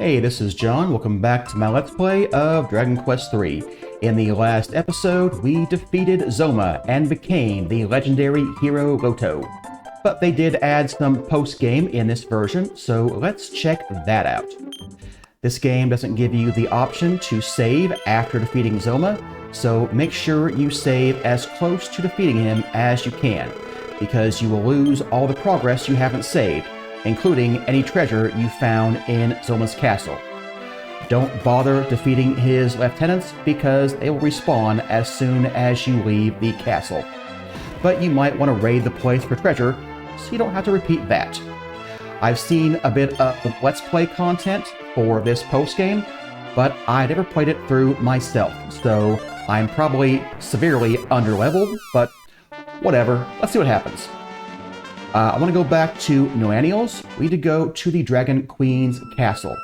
Hey, this is John. Welcome back to my Let's Play of Dragon Quest III. In the last episode, we defeated Zoma and became the legendary hero Loto. But they did add some post-game in this version, so let's check that out. This game doesn't give you the option to save after defeating Zoma, so make sure you save as close to defeating him as you can, because you will lose all the progress you haven't saved, including any treasure you found in Zoma's castle. Don't bother defeating his lieutenants because they will respawn as soon as you leave the castle. But you might want to raid the place for treasure, so you don't have to repeat that. I've seen a bit of Let's Play content for this post-game, but I never played it through myself, so I'm probably severely underleveled, but whatever, let's see what happens. I want to go back to Noaniel's. We need to go to the Dragon Queen's castle.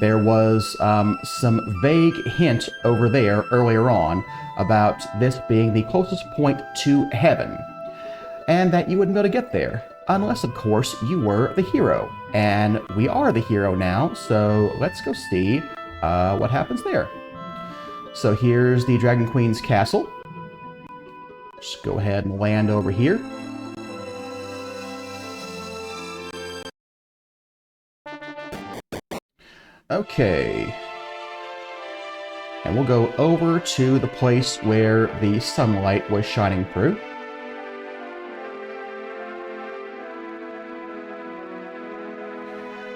There was some vague hint over there earlier on about this being the closest point to heaven, and that you wouldn't be able to get there, unless, of course, you were the hero. And we are the hero now, so let's go see what happens there. So here's the Dragon Queen's castle. Just go ahead and land over here. Okay, and we'll go over to the place where the sunlight was shining through.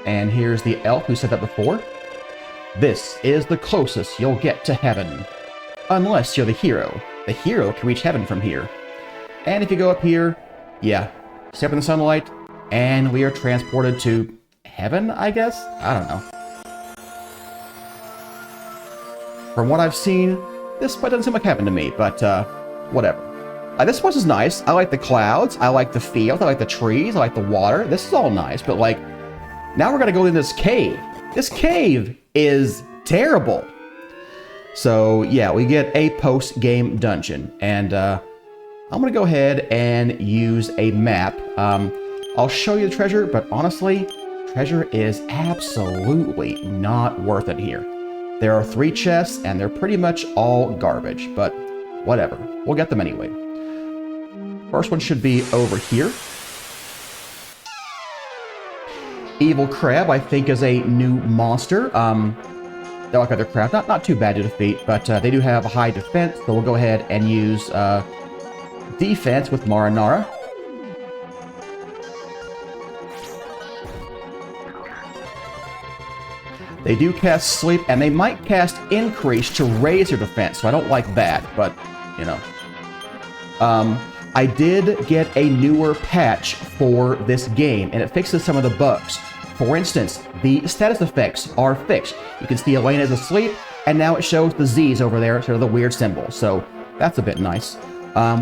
And here's the elf who said that before. This is the closest you'll get to heaven. Unless you're the hero. The hero can reach heaven from here. And if you go up here, yeah, step in the sunlight, and we are transported to heaven, I guess? I don't know. From what I've seen, this place doesn't seem like heaven to me, but whatever. This place is nice. I like the clouds, I like the fields, I like the trees, I like the water. This is all nice, but like, now we're gonna go in this cave. This cave is terrible. So yeah, we get a post-game dungeon, and I'm gonna go ahead and use a map. I'll show you the treasure, but honestly, treasure is absolutely not worth it here. There are 3 chests, and they're pretty much all garbage, but whatever. We'll get them anyway. First one should be over here. Evil Crab, I think, is a new monster. They're like other crabs. Not too bad to defeat, but they do have a high defense, so we'll go ahead and use defense with Marinara. They do cast Sleep, and they might cast Increase to raise their defense, so I don't like that, but, you know. I did get a newer patch for this game, and it fixes some of the bugs. For instance, the status effects are fixed. You can see Elena's asleep, and now it shows the Z's over there, sort of the weird symbol, so that's a bit nice.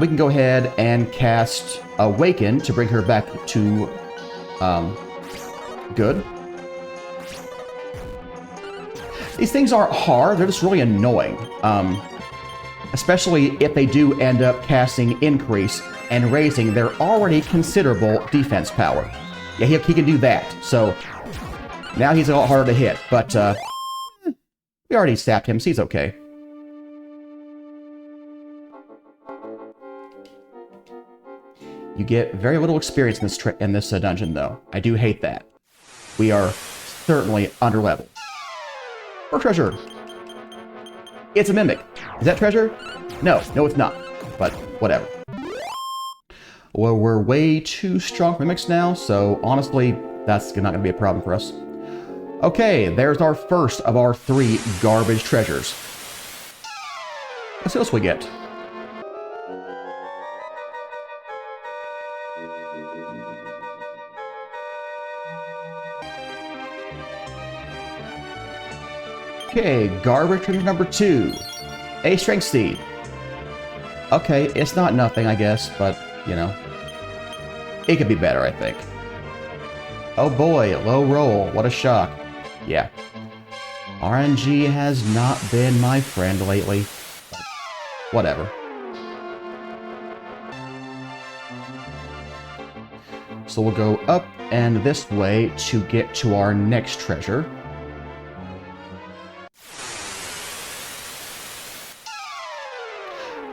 We can go ahead and cast Awaken to bring her back to good. These things aren't hard, they're just really annoying. Especially if they do end up casting Increase and raising their already considerable defense power. Yeah, he can do that, so now he's a lot harder to hit, but we already sapped him, so he's okay. You get very little experience in this dungeon, though. I do hate that. We are certainly underleveled. Or treasure. It's a mimic. Is that treasure? No, it's not. But whatever. Well, we're way too strong for mimics now, so honestly, that's not going to be a problem for us. Okay, there's our first of our 3 garbage treasures. Let's see what else we get. Okay, garbage treasure number 2. A strength seed. Okay, it's not nothing, I guess, but, you know. It could be better, I think. Oh boy, low roll. What a shock. Yeah. RNG has not been my friend lately. But whatever. So we'll go up and this way to get to our next treasure.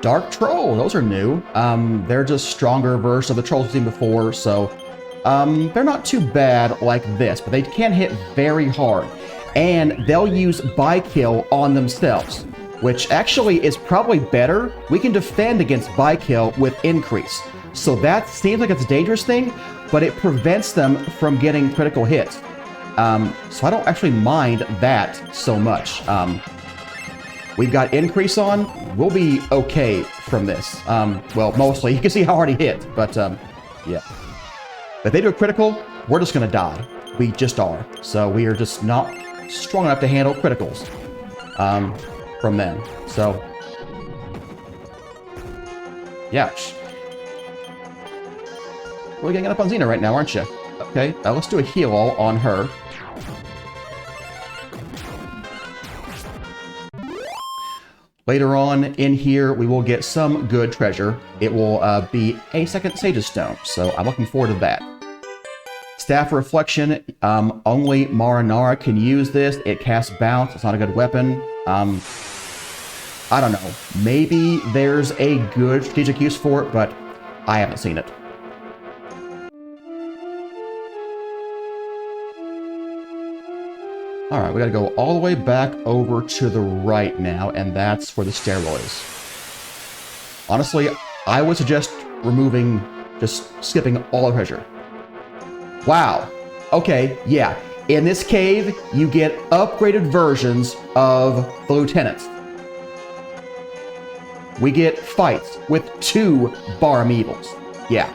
Dark Troll, those are new. They're just stronger versions of the trolls we've seen before, so they're not too bad like this, but they can hit very hard. And they'll use by-kill on themselves, which actually is probably better. We can defend against by-kill with increase. So that seems like it's a dangerous thing, but it prevents them from getting critical hits. So I don't actually mind that so much. We've got increase on. We'll be okay from this. Well, mostly. You can see how hard he hit, but yeah. If they do a critical, we're just going to die. We just are. So we are just not strong enough to handle criticals from them. So, yeah. We're getting up on Xena right now, aren't you? Okay, let's do a heal all on her. Later on in here, we will get some good treasure. It will be a second Sage's Stone, so I'm looking forward to that. Staff Reflection, only Marinara can use this. It casts Bounce. It's not a good weapon. I don't know. Maybe there's a good strategic use for it, but I haven't seen it. Alright, we gotta go all the way back over to the right now, and that's for the steroids. Honestly, I would suggest just skipping all the treasure. Wow. Okay, yeah. In this cave, you get upgraded versions of the lieutenants. We get fights with 2 Barm Evils. Yeah.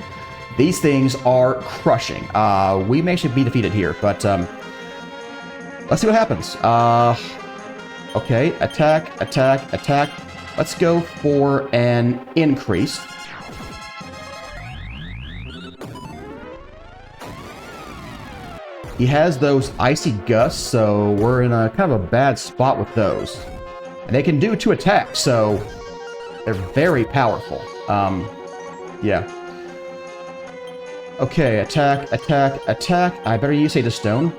These things are crushing. We may actually be defeated here, but let's see what happens. Okay, attack, attack, attack. Let's go for an increase. He has those icy gusts, so we're in a kind of a bad spot with those. And they can do 2 attacks, so they're very powerful. Yeah. Okay, attack, attack, attack. I better use Sage's Stone.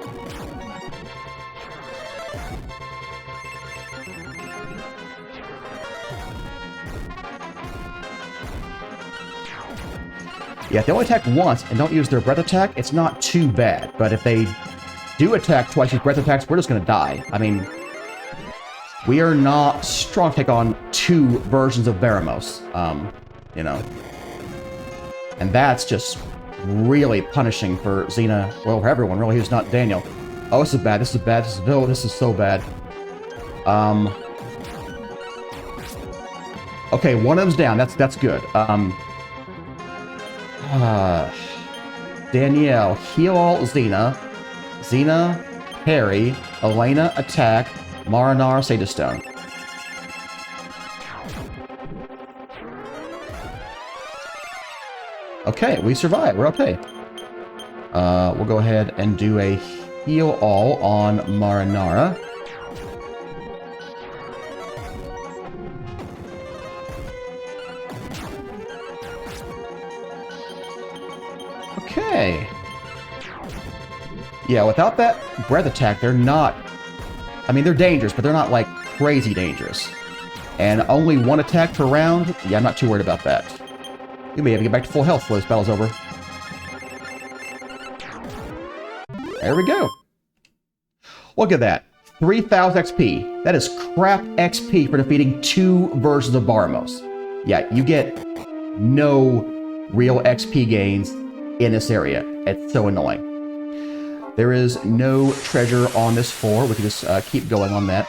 Yeah, if they only attack once and don't use their breath attack, it's not too bad. But if they do attack twice, use breath attacks, we're just going to die. I mean, we are not strong to take on 2 versions of Baramos, you know. And that's just really punishing for Xena, well, for everyone, really, who's not Daniel. Oh, this is bad, this is bad, this is, oh, this is so bad. Okay, one of them's down, that's good. Danielle, heal all Xena. Xena, parry. Elena, attack. Marinara, Sage's Stone. Okay, we survived. We're okay. We'll go ahead and do a heal all on Marinara. Okay. Yeah, without that breath attack, they're not... I mean, they're dangerous, but they're not, like, crazy dangerous. And only 1 attack per round? Yeah, I'm not too worried about that. You may have to get back to full health before this battle's over. There we go. Look at that. 3,000 XP. That is crap XP for defeating 2 versions of Baramos. Yeah, you get no real XP gains in this area. It's so annoying. There is no treasure on this floor. We can just keep going on that.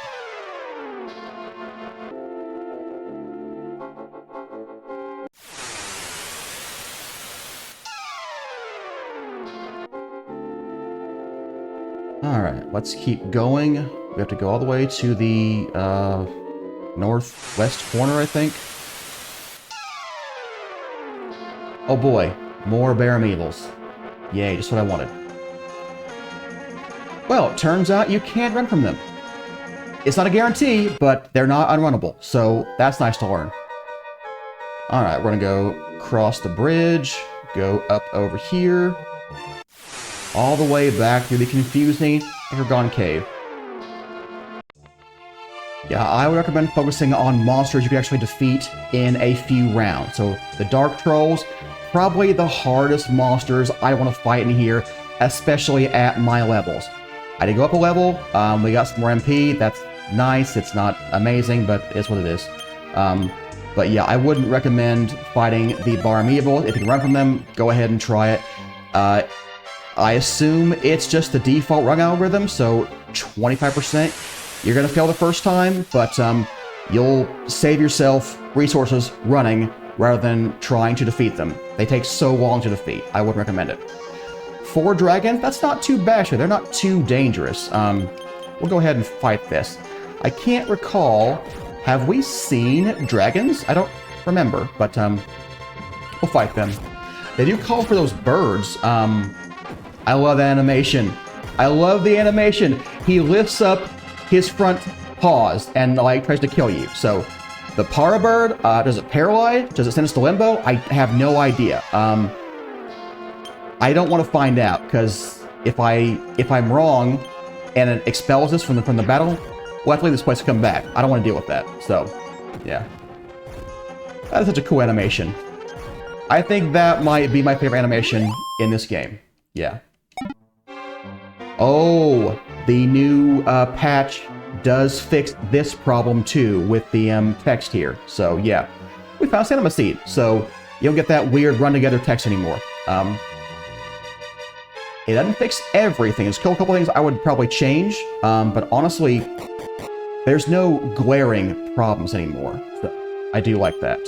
Alright, let's keep going. We have to go all the way to the northwest corner, I think. Oh boy, more Barm Evils. Yay, just what I wanted. Well, it turns out you can't run from them. It's not a guarantee, but they're not unrunnable, so that's nice to learn. Alright, we're gonna go cross the bridge, go up over here, all the way back through the confusing Undergone Cave. Yeah, I would recommend focusing on monsters you can actually defeat in a few rounds. So the Dark Trolls, probably the hardest monsters I want to fight in here, especially at my levels. I did go up a level, we got some more MP, that's nice, it's not amazing, but it's what it is. But yeah, I wouldn't recommend fighting the Barmeeble. If you can run from them, go ahead and try it. I assume it's just the default run algorithm, so 25%. You're gonna fail the first time, but you'll save yourself resources running rather than trying to defeat them. They take so long to defeat. I wouldn't recommend it. 4 dragons, that's not too bad, actually. They're not too dangerous. We'll go ahead and fight this. I can't recall, have we seen dragons? I don't remember, but we'll fight them. They do call for those birds. I love that animation. I love the animation. He lifts up his front paws and like tries to kill you. So the para bird, does it paralyze? Does it send us to limbo? I have no idea. I don't want to find out, because if I'm wrong and it expels us from the battle, we'll have to leave this place to come back. I don't want to deal with that. So, yeah. That is such a cool animation. I think that might be my favorite animation in this game. Yeah. Oh, the new patch does fix this problem too with the text here. So, yeah. We found Cinema Seed, so you don't get that weird run-together text anymore. It doesn't fix everything. There's still a couple things I would probably change, but honestly, there's no glaring problems anymore. So I do like that.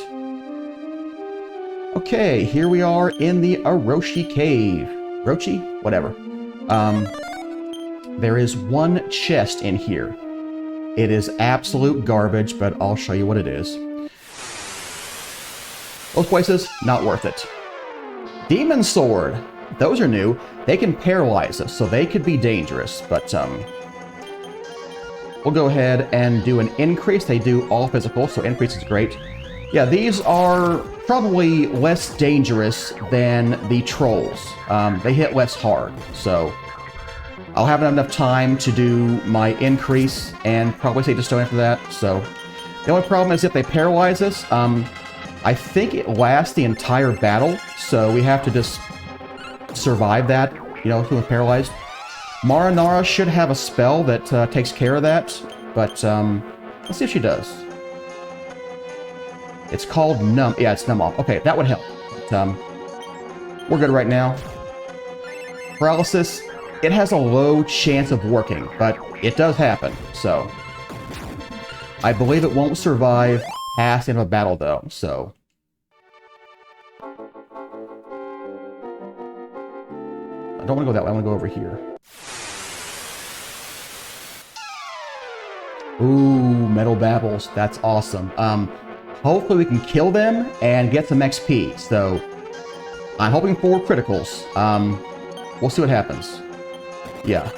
Okay, here we are in the Orochi Cave. Rochi? Whatever. There is one chest in here. It is absolute garbage, but I'll show you what it is. Those places, not worth it. Demon Sword. Those are new. They can paralyze us, so they could be dangerous, but we'll go ahead and do an increase. They do all physical, so increase is great. Yeah, these are probably less dangerous than the trolls. They hit less hard, so I'll have enough time to do my increase and probably stay just after that. So the only problem is if they paralyze us, I think it lasts the entire battle, so we have to just survive that, you know, feeling paralyzed. Marinara should have a spell that takes care of that, but let's see if she does. It's called Numb. Yeah, it's Numb Off. Okay, that would help. But, we're good right now. Paralysis, it has a low chance of working, but it does happen, so. I believe it won't survive past the end of a battle, though, so. I don't want to go that way, I want to go over here. Ooh, Metal Babbles, that's awesome. Hopefully we can kill them and get some XP, so I'm hoping for criticals. We'll see what happens. Yeah.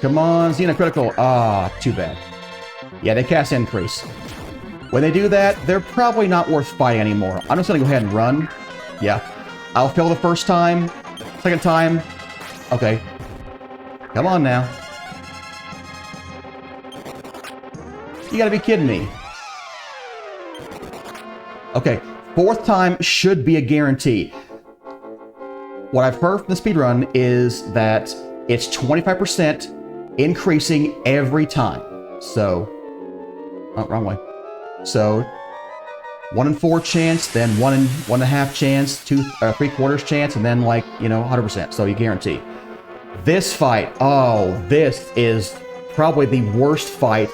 Come on, Xena critical. Ah, too bad. Yeah, they cast increase. When they do that, they're probably not worth fighting anymore. I'm just gonna go ahead and run. Yeah. I'll fail the first time. Second time. Okay. Come on now. You gotta be kidding me. Okay, 4th time should be a guarantee. What I've heard from the speedrun is that it's 25% increasing every time. So, oh, wrong way. So, 1 in 4 chance, then 1 in 1.5 chance, 2 3/4 chance, and then like, you know, 100%. So you guarantee. This fight, oh, this is probably the worst fight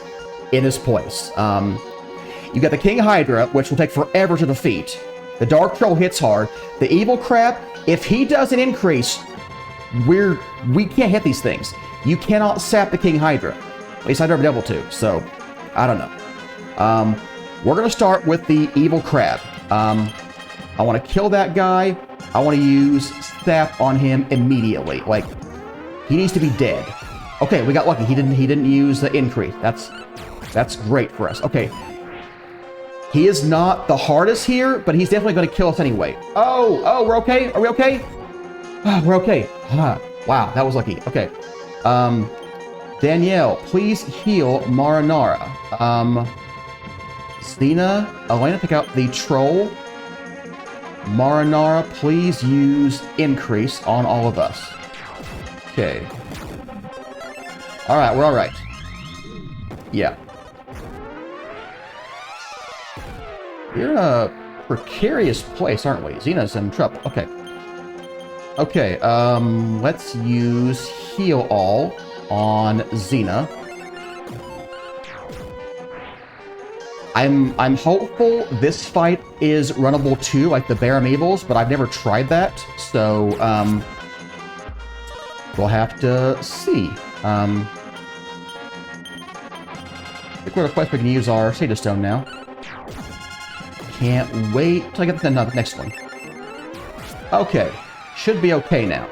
in this place. You got the King Hydra, which will take forever to defeat. The Dark Troll hits hard. The Evil Crab, if he does an increase, we can't hit these things. You cannot sap the King Hydra. At least I've never been able to, so I don't know. We're gonna start with the Evil Crab. I want to kill that guy. I want to use sap on him immediately. Like, he needs to be dead. Okay, we got lucky. He didn't use the increase. That's great for us. Okay. He is not the hardest here, but he's definitely going to kill us anyway. Oh, we're okay? Are we okay? Oh, we're okay. Wow, that was lucky. Okay. Danielle, please heal Marinara. Xena, Elena, pick out the troll. Marinara, please use increase on all of us. Okay. Alright, we're alright. Yeah. We're in a precarious place, aren't we? Xena's in trouble. Okay. Okay, let's use heal all on Xena. I'm hopeful this fight is runnable too, like the Bear Evils, but I've never tried that, so we'll have to see. I think we're at a place we can use our Sata Stone now. Can't wait till I get to the next one. Okay, should be okay now.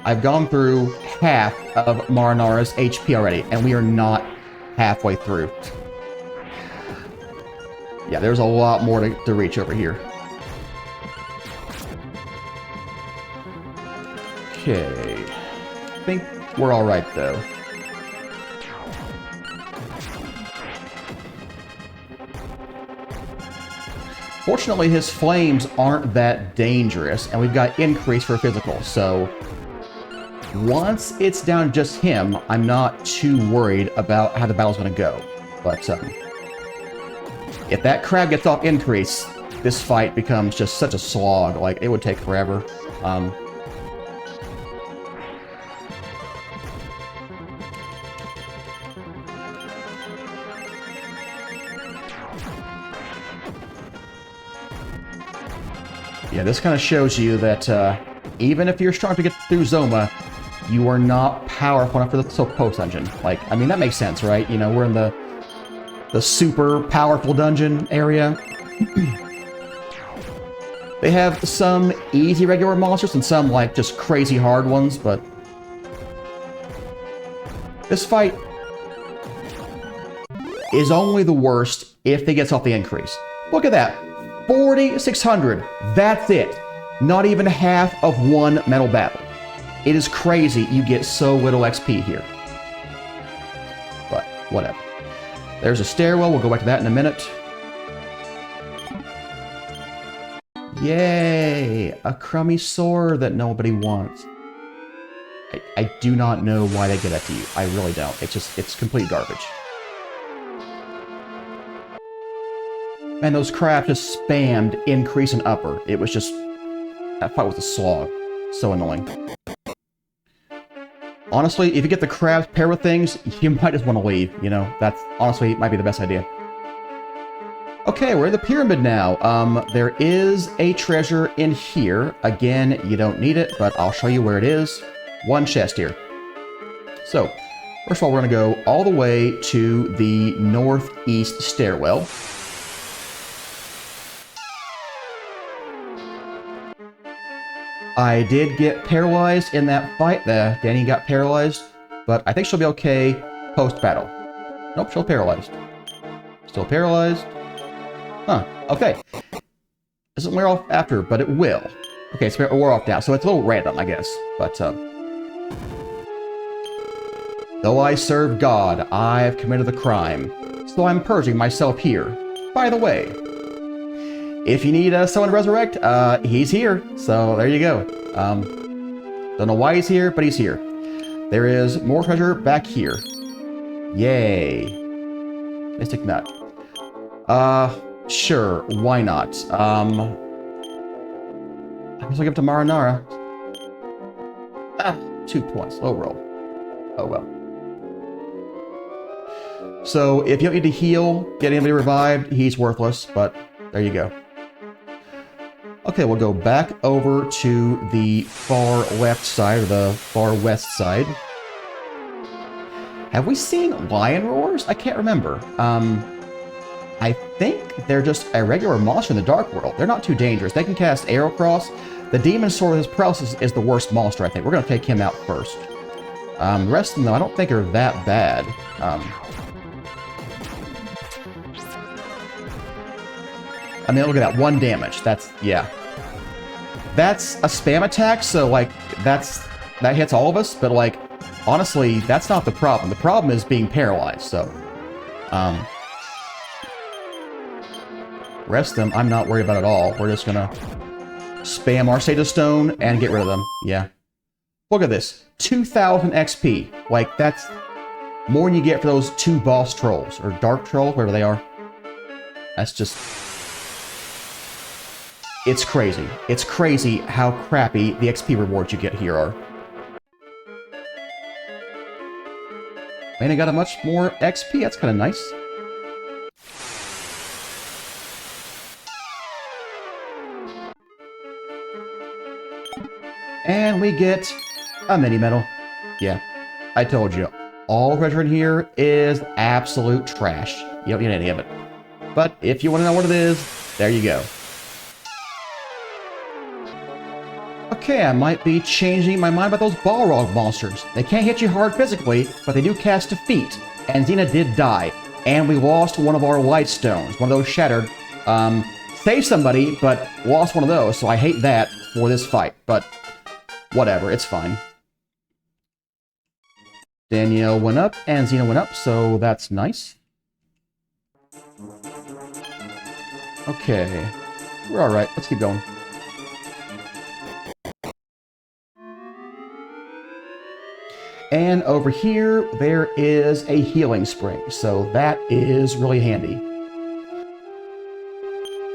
I've gone through half of Marinara's HP already, and we are not halfway through. Yeah, there's a lot more to reach over here. Okay. I think we're alright, though. Fortunately, his flames aren't that dangerous, and we've got increase for physical, so once it's down just him, I'm not too worried about how the battle's going to go. But if that crab gets off increase, this fight becomes just such a slog. Like, it would take forever. Yeah, this kind of shows you that even if you're strong to get through Zoma, you are not powerful enough for the post dungeon. Like, I mean, that makes sense, right? You know, we're in the super powerful dungeon area. They have some easy regular monsters and some, like, just crazy hard ones, but this fight is only the worst if they get off the increase. Look at that. 4,600. That's it. Not even half of one metal battle. It is crazy you get so little XP here. But, whatever. There's a stairwell. We'll go back to that in a minute. Yay! A crummy sword that nobody wants. I do not know why they give that to you. I really don't. It's complete garbage. Man, those crabs just spammed increase and upper. It was just... that fight was a slog. So annoying. Honestly, if you get the crabs paired with things, you might just want to leave, you know? That's, honestly, might be the best idea. Okay, we're in the pyramid now. There is a treasure in here. Again, you don't need it, but I'll show you where it is. One chest here. So, first of all, we're going to go all the way to the northeast stairwell. I did get paralyzed in that fight. Danny got paralyzed, but I think she'll be okay post-battle. Nope, she'll paralyzed. Still paralyzed. Huh, okay. Doesn't wear off after, but it will. Okay, so we're off now, so it's a little random, I guess. But, though I serve God, I have committed the crime, so I'm purging myself here. By the way, if you need someone to resurrect, he's here. So there you go. Don't know why he's here, but he's here. There is more treasure back here. Yay. Mystic Nut. Sure, why not? I guess I'll give it to Marinara. 2 points. Low roll. Oh well. So if you don't need to heal, get anybody revived, he's worthless, but there you go. Okay, we'll go back over to the far left side, or the far west side. Have we seen lion roars? I can't remember. I think they're just a regular monster in the Dark World. They're not too dangerous. They can cast Arrow Cross. The Demon Sword with his paralysis is the worst monster, I think. We're going to take him out first. The rest of them, though, I don't think are that bad. I mean, look at that. 1 damage. That's, yeah. that's a spam attack, so, like, that hits all of us, but, like, honestly, that's not the problem. The problem is being paralyzed, so, rest them, I'm not worried about at all. We're just gonna spam our State of Stone and get rid of them. Yeah. Look at this. 2,000 XP. Like, that's more than you get for those 2 boss trolls, or dark trolls, whatever they are. That's just... It's crazy. It's crazy how crappy the XP rewards you get here are. Man, I got a much more XP. That's kind of nice. And we get a mini medal. Yeah, I told you. All treasure in here is absolute trash. You don't need any of it. But if you want to know what it is, there you go. Okay, I might be changing my mind about those Balrog monsters. They can't hit you hard physically, but they do cast defeat. And Xena did die. And we lost one of our light stones. One of those shattered. Saved somebody, but lost one of those, so I hate that for this fight. But whatever, it's fine. Danielle went up, and Xena went up, so that's nice. Okay. We're alright, let's keep going. And over here, there is a healing spring, so that is really handy.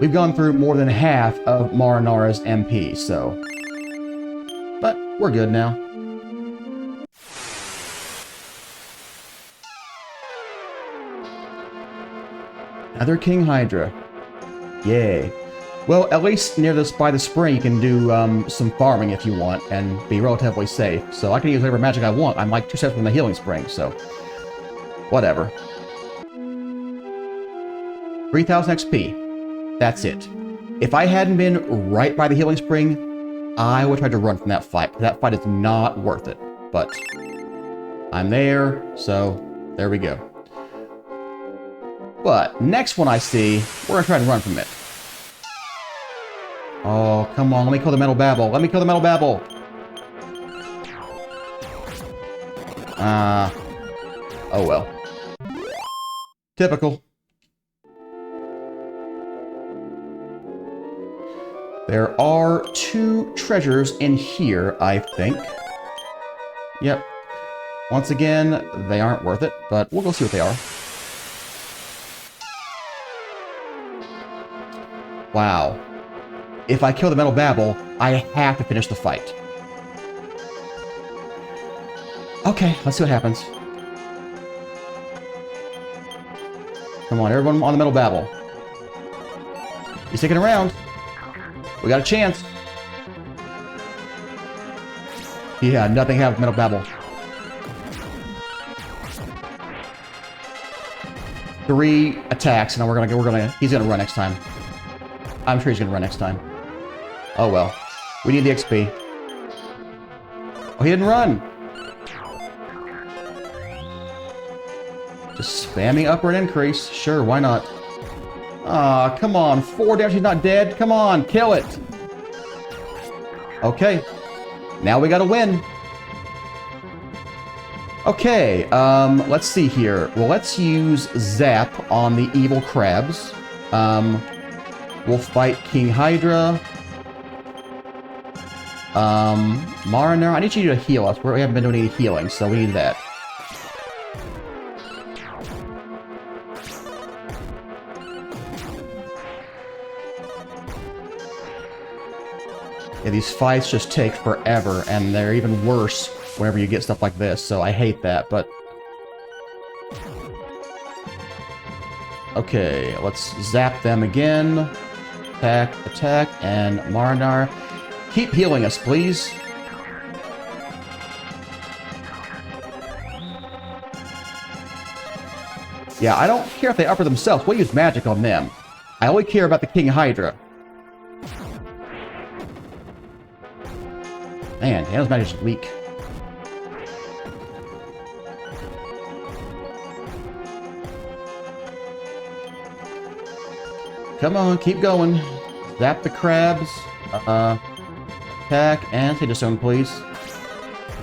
We've gone through more than half of Marinara's MP, so... But we're good now. Another King Hydra. Yay. Well, at least near this by the spring you can do some farming if you want and be relatively safe. So I can use whatever magic I want. I'm like 2 steps from the healing spring, so whatever. 3,000 XP. That's it. If I hadn't been right by the healing spring, I would try to run from that fight. That fight is not worth it. But I'm there, so there we go. But next one I see, we're gonna try to run from it. Oh, come on, let me kill the Metal Babble. Let me kill the Metal Babble. Oh well. Typical. There are 2 treasures in here, I think. Yep. Once again, they aren't worth it, but we'll go see what they are. Wow. If I kill the Metal Babble, I have to finish the fight. Okay, let's see what happens. Come on, everyone on the Metal Babble. He's sticking around. We got a chance. Yeah, nothing happened with Metal Babble. 3 attacks, and then he's gonna run next time. I'm sure he's gonna run next time. Oh well. We need the XP. Oh, he didn't run! Just spamming upward increase. Sure, why not? Aw, come on. 4 damage, he's not dead. Come on, kill it! Okay. Now we gotta win. Okay, let's see here. Well, let's use Zap on the evil crabs. We'll fight King Hydra. Mariner, I need you to heal us. We haven't been doing any healing, so we need that. Yeah, these fights just take forever, and they're even worse whenever you get stuff like this, so I hate that, but... Okay, let's zap them again. Attack, attack, and Marinar. Keep healing us, please. Yeah, I don't care if they upper themselves. We'll use magic on them. I only care about the King Hydra. Man, Hannah's magic is weak. Come on, keep going. Zap the crabs. Attack and say disown, please.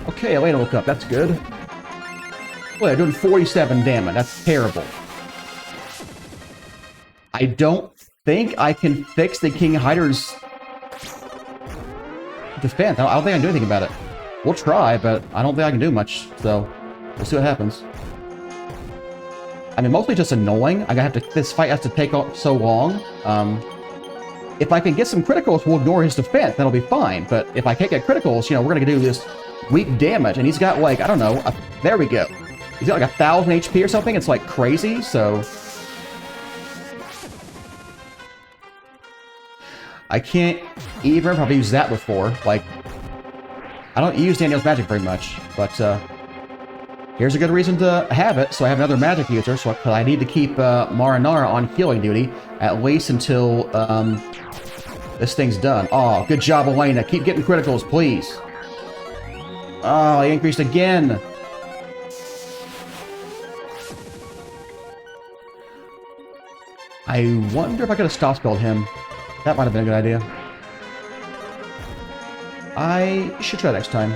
Okay, Elena woke up. That's good. Well, they're doing 47 damage. That's terrible. I don't think I can fix the King Hydra's defense. I don't think I can do anything about it. We'll try, but I don't think I can do much, so we'll see what happens. I mean, mostly just annoying. This fight has to take so long. If I can get some criticals, we'll ignore his defense. That'll be fine. But if I can't get criticals, you know, we're gonna do this weak damage. And he's got like, I don't know, there we go. He's got like 1,000 HP or something. It's like crazy, so... I can't even remember if I've used that before. Like, I don't use Daniel's magic very much, but here's a good reason to have it, so I have another magic user, so I need to keep Marinara on healing duty, at least until this thing's done. Oh, good job, Elena. Keep getting criticals, please. Oh, he increased again. I wonder if I could have stop spelled him. That might have been a good idea. I should try next time.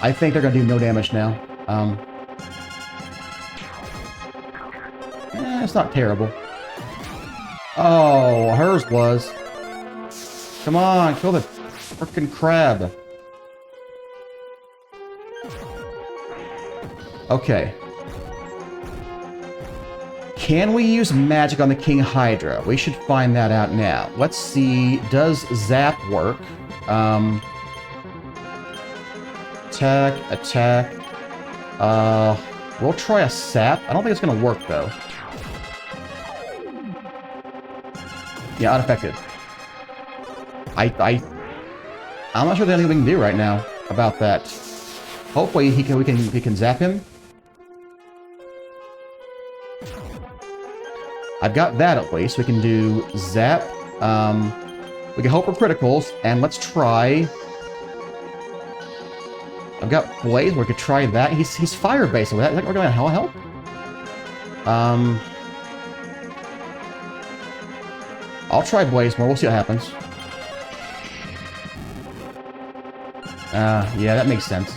I think they're going to do no damage now. It's not terrible. Oh, hers was. Come on, kill the frickin' crab. Okay. Can we use magic on the King Hydra? We should find that out now. Let's see. Does Zap work? Attack. We'll try a Sap. I don't think it's gonna work though. Yeah, unaffected. I'm not sure there's anything we can do right now about that. Hopefully we can zap him. I've got that at least. We can do zap. We can hope for criticals, and let's try. I've got Blaze. We could try that. He's fire based. Is that we're going to help? I'll try Blaze more. We'll see what happens. Yeah, that makes sense.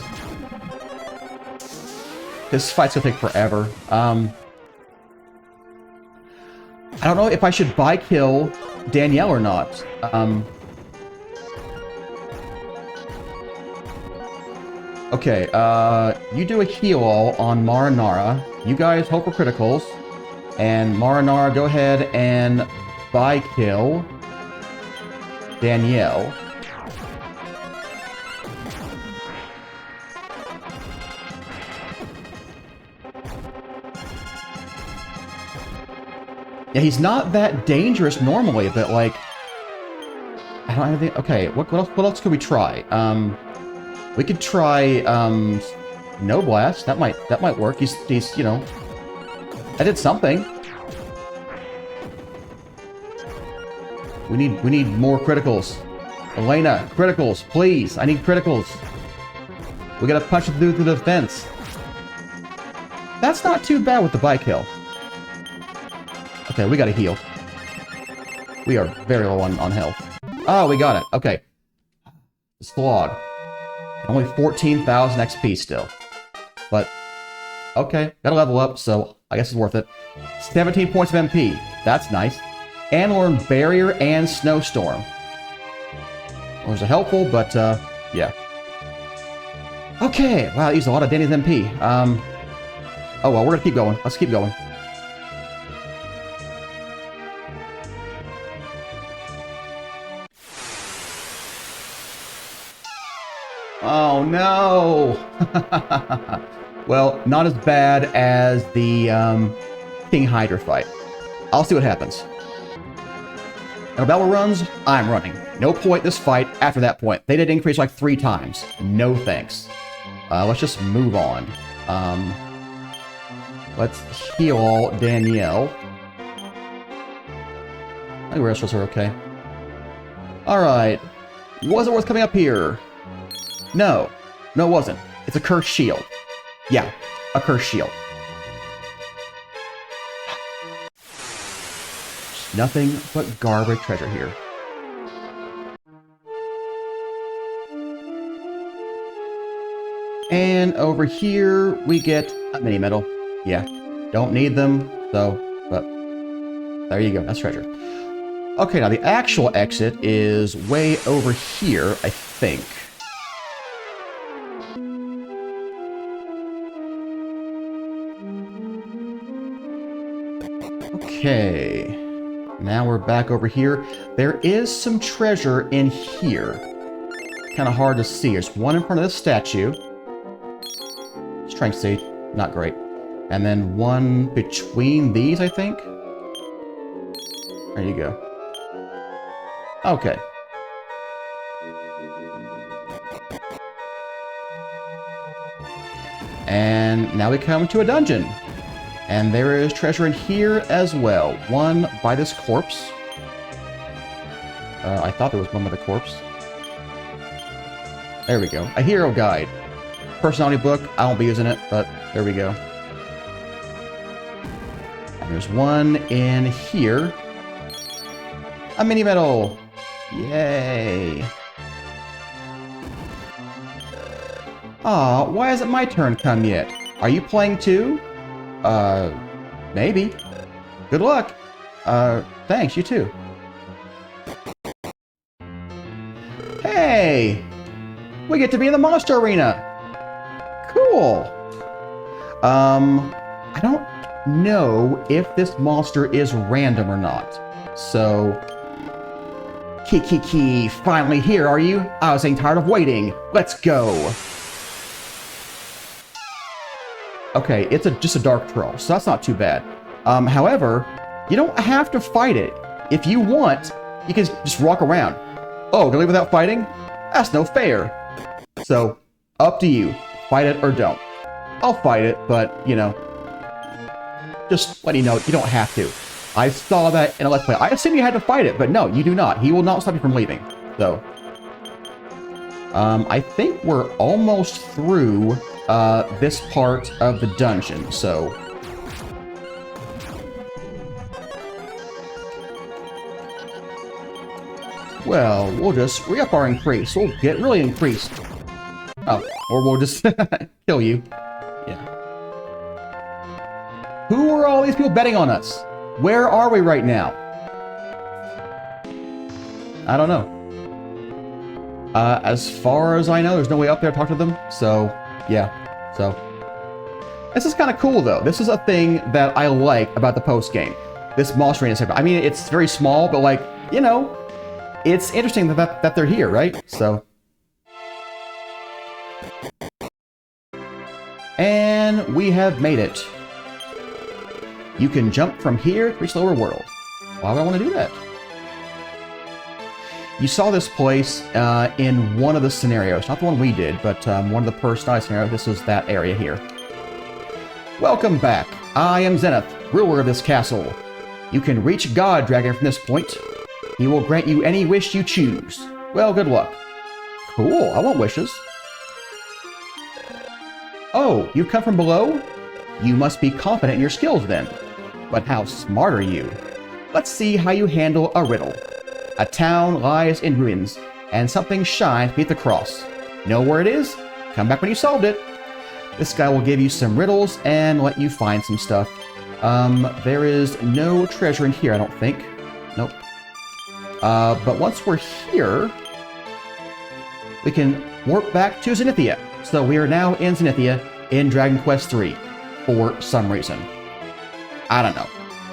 This fight's gonna take forever. I don't know if I should buy kill Danielle or not. Okay, you do a heal all on Marinara. You guys hope for criticals. And Marinara, go ahead and buy kill Danielle. Yeah, he's not that dangerous normally, but like, I don't think. Okay, what else could we try? We could try No Blast. That might work. He's you know, I did something. We need more criticals. Elena, criticals, please. I need criticals. We gotta punch it through the defense. That's not too bad with the bike kill. Okay, we gotta heal. We are very low on health. Oh, we got it. Okay. Slog. Only 14,000 XP still. But, okay. Gotta level up, so I guess it's worth it. 17 points of MP. That's nice. And learn Barrier and Snowstorm. Those are helpful, but, yeah. Okay. Wow, that used a lot of Danny's MP. Oh, well, we're gonna keep going. Let's keep going. Oh, no! Well, not as bad as the King Hydra fight. I'll see what happens. Now, Bella runs, I'm running. No point this fight after that point. They did increase like 3 times. No thanks. Let's just move on. Let's heal Danielle. I think the rest of us are okay. Alright. Was it worth coming up here? No. No, it wasn't. It's a cursed shield. Yeah, a cursed shield. Nothing but garbage treasure here. And over here, we get a mini medal. Yeah, don't need them, so, but there you go, that's treasure. Okay, now the actual exit is way over here, I think. Okay, now we're back over here. There is some treasure in here. Kind of hard to see. There's one in front of this statue. Strength seed, not great. And then one between these, I think. There you go. Okay. And now we come to a dungeon. And there is treasure in here as well. One by this corpse. I thought there was one by the corpse. There we go. A hero guide. Personality book. I won't be using it, but there we go. And there's one in here. A mini medal. Yay. Aw, why hasn't my turn come yet? Are you playing too? Maybe. Good luck. Thanks, you too. Hey! We get to be in the monster arena! Cool! I don't know if this monster is random or not. So... Kiki, finally here, are you? I was getting tired of waiting. Let's go! Okay, it's just a dark troll, so that's not too bad. However, you don't have to fight it. If you want, you can just walk around. Oh, gonna leave without fighting? That's no fair. So, up to you. Fight it or don't. I'll fight it, but, you know, just letting you know, you don't have to. I saw that in a Let's Play. I assume you had to fight it, but no, you do not. He will not stop you from leaving. So, I think we're almost through this part of the dungeon, so... Well, we'll just re-up our increase. We'll get really increased. Oh, or we'll just kill you. Yeah. Who are all these people betting on us? Where are we right now? I don't know. As far as I know, there's no way up there to talk to them, so, yeah. So, this is kind of cool, though. This is a thing that I like about the post-game. This monster arena segment. I mean, it's very small, but, like, you know, it's interesting that they're here, right? So. And we have made it. You can jump from here to reach the lower world. Why would I want to do that? You saw this place in one of the scenarios. Not the one we did, but one of the personalized scenarios. This is that area here. Welcome back. I am Zenith, ruler of this castle. You can reach God Dragon from this point. He will grant you any wish you choose. Well, good luck. Cool, I want wishes. Oh, you come from below? You must be confident in your skills then. But how smart are you? Let's see how you handle a riddle. A town lies in ruins, and something shines beneath the cross. Know where it is? Come back when you solved it. This guy will give you some riddles and let you find some stuff. There is no treasure in here, I don't think. Nope. But once we're here, we can warp back to Zenithia. So we are now in Zenithia in Dragon Quest III for some reason. I don't know.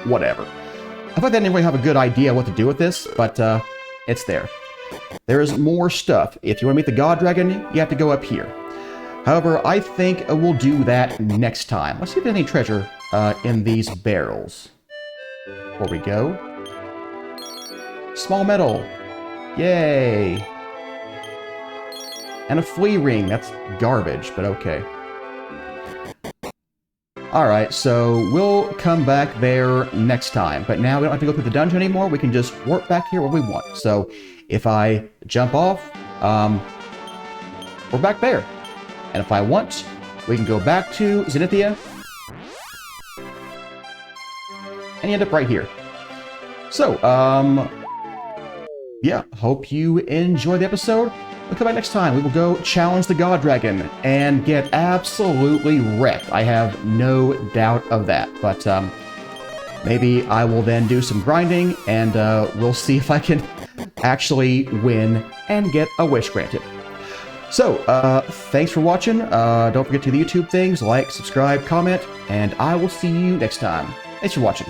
Whatever. I thought they didn't really have a good idea what to do with this, but it's there. There is more stuff. If you want to meet the God Dragon, you have to go up here. However, I think we'll do that next time. Let's see if there's any treasure in these barrels. Before we go. Small metal. Yay. And a flea ring. That's garbage, but okay. Alright, so we'll come back there next time. But now we don't have to go through the dungeon anymore. We can just warp back here where we want. So if I jump off, we're back there. And if I want, we can go back to Zenithia. And you end up right here. So, yeah, hope you enjoyed the episode. we'll come back next time. We will go challenge the God Dragon and get absolutely wrecked. I have no doubt of that. But maybe I will then do some grinding, and we'll see if I can actually win and get a wish granted. So, thanks for watching. Don't forget to do the YouTube things, like, subscribe, comment, and I will see you next time. Thanks for watching.